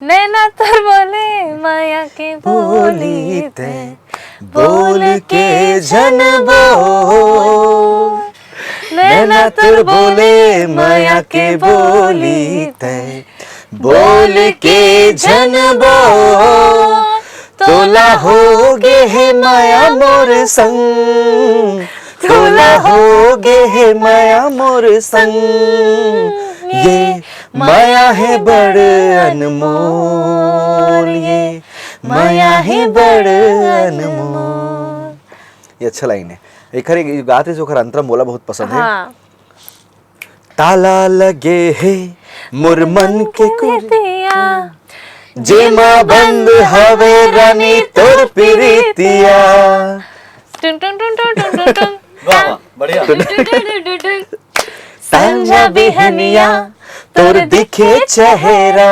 नैना तर बोले माया के बोली ते बोल के जन बोल नैना तर बोले माया के बोली ते बोल के जन बोल तोला होगे है माया मोर संग तोला होगे है माया मोर संग ये माया है बड़ अनमोल ये माया है बड़ अनमोल। ये अच्छा लाइन है। ये खरे गाते जो खरा अंतरा मोला बहुत पसंद है। हाँ ताला लगे है मोर मन के कुरितिया जेमा बंद हवे रानी तोर प्रीतिया। टुन टुन टुन टुन टुन टुन टुन वाह वाह बढ़िया। संजा बिहनिया तोर दिखे चेहरा